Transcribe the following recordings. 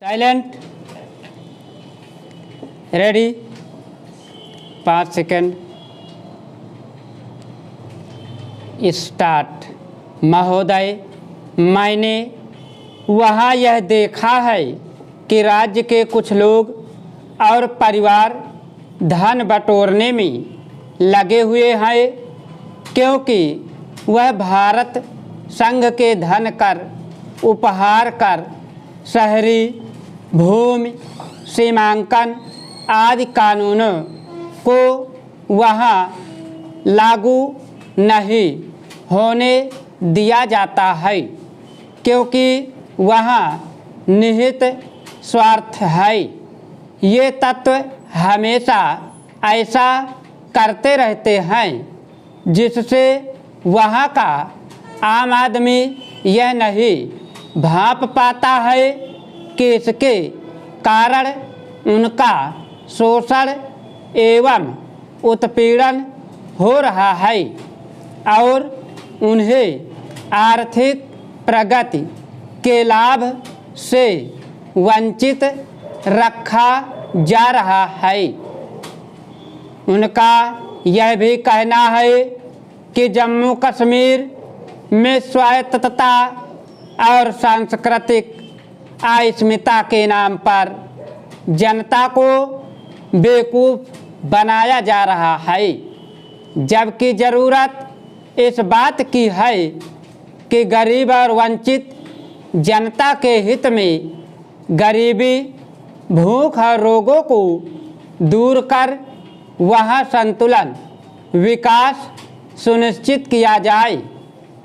Silent. Ready. 5 second. Start. महोदय, मैंने वहाँ यह देखा है कि राज्य के कुछ लोग और परिवार धन बटोरने में लगे हुए हैं, क्योंकि वह भारत संघ के धन कर, उपहार कर, शहरी भूमि सीमांकन आदि कानूनों को वहाँ लागू नहीं होने दिया जाता है, क्योंकि वहाँ निहित स्वार्थ है। ये तत्व हमेशा ऐसा करते रहते हैं, जिससे वहाँ का आम आदमी यह नहीं भांप पाता है कि इसके कारण उनका शोषण एवं उत्पीड़न हो रहा है और उन्हें आर्थिक प्रगति के लाभ से वंचित रखा जा रहा है। उनका यह भी कहना है कि जम्मू कश्मीर में स्वायत्तता और सांस्कृतिक अस्मिता के नाम पर जनता को बेवकूफ़ बनाया जा रहा है, जबकि ज़रूरत इस बात की है कि गरीब और वंचित जनता के हित में गरीबी, भूख और रोगों को दूर कर वहाँ संतुलन, विकास सुनिश्चित किया जाए।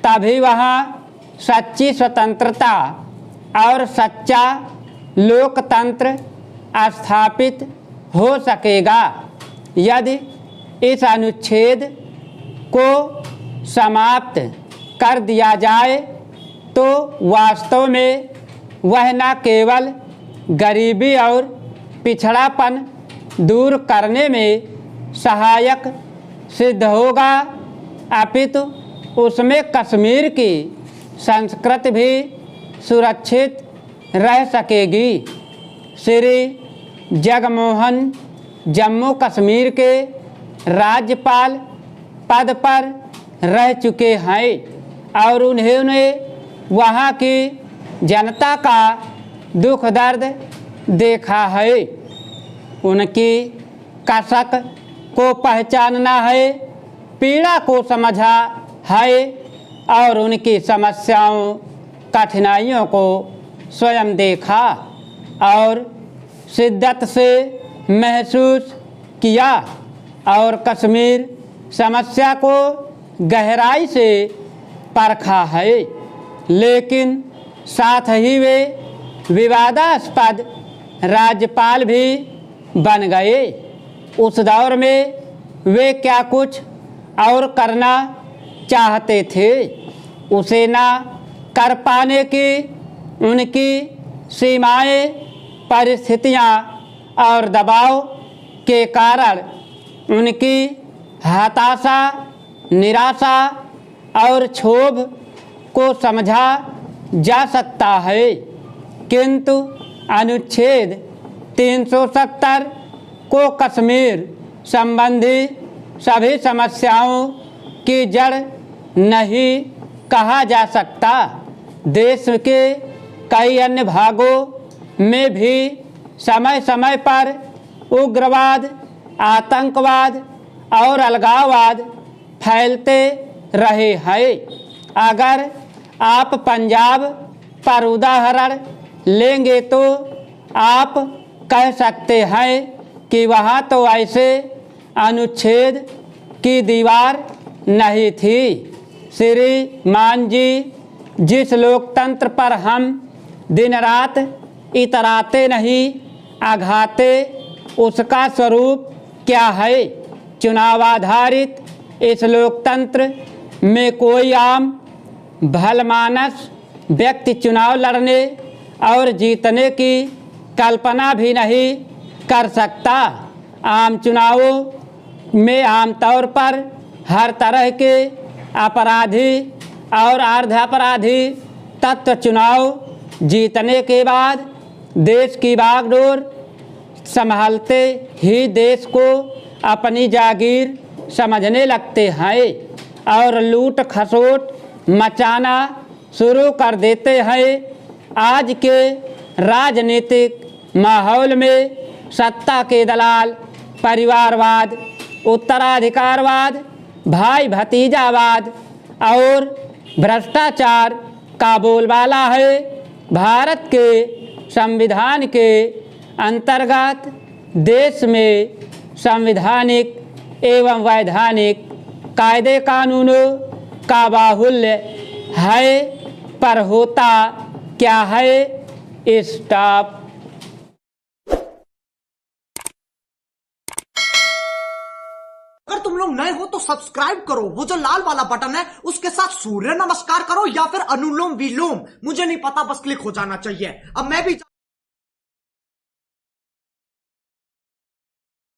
तभी वहाँ सच्ची स्वतंत्रता और सच्चा लोकतंत्र स्थापित हो सकेगा। यदि इस अनुच्छेद को समाप्त कर दिया जाए तो वास्तव में वह न केवल गरीबी और पिछड़ापन दूर करने में सहायक सिद्ध होगा, अपितु उसमें कश्मीर की संस्कृति भी सुरक्षित रह सकेगी। श्री जगमोहन जम्मू कश्मीर के राज्यपाल पद पर रह चुके हैं और उन्होंने वहाँ की जनता का दुख दर्द देखा है। उनकी कसक को पहचानना है, पीड़ा को समझा है और उनकी समस्याओं, कठिनाइयों को स्वयं देखा और शिद्दत से महसूस किया और कश्मीर समस्या को गहराई से परखा है। लेकिन साथ ही वे विवादास्पद राज्यपाल भी बन गए। उस दौर में वे क्या कुछ और करना चाहते थे, उसे ना कर पाने की उनकी सीमाएं, परिस्थितियां और दबाव के कारण उनकी हताशा, निराशा और क्षोभ को समझा जा सकता है। किंतु अनुच्छेद 370 को कश्मीर संबंधी सभी समस्याओं की जड़ नहीं कहा जा सकता। देश के कई अन्य भागों में भी समय समय पर उग्रवाद, आतंकवाद और अलगाववाद फैलते रहे हैं। अगर आप पंजाब पर उदाहरण लेंगे तो आप कह सकते हैं कि वहाँ तो ऐसे अनुच्छेद की दीवार नहीं थी। श्रीमान जी, जिस लोकतंत्र पर हम दिन रात इतराते नहीं आघाते, उसका स्वरूप क्या है? चुनाव आधारित इस लोकतंत्र में कोई आम भलमानस व्यक्ति चुनाव लड़ने और जीतने की कल्पना भी नहीं कर सकता। आम चुनावों में आमतौर पर हर तरह के अपराधी और अर्ध अपराधी तत्व चुनाव जीतने के बाद देश की बागडोर संभालते ही देश को अपनी जागीर समझने लगते हैं और लूट खसोट मचाना शुरू कर देते हैं। आज के राजनीतिक माहौल में सत्ता के दलाल परिवारवाद, उत्तराधिकारवाद, भाई भतीजावाद और भ्रष्टाचार का बोलबाला है। भारत के संविधान के अंतर्गत देश में संवैधानिक एवं वैधानिक कायदे कानूनों का बाहुल्य है, पर होता क्या है? स्टॉप। अगर तुम लोग नए हो तो सब्सक्राइब करो, वो जो लाल वाला बटन है उसके साथ सूर्य नमस्कार करो या फिर अनुलोम विलोम, मुझे नहीं पता, बस क्लिक हो जाना चाहिए। अब मैं भी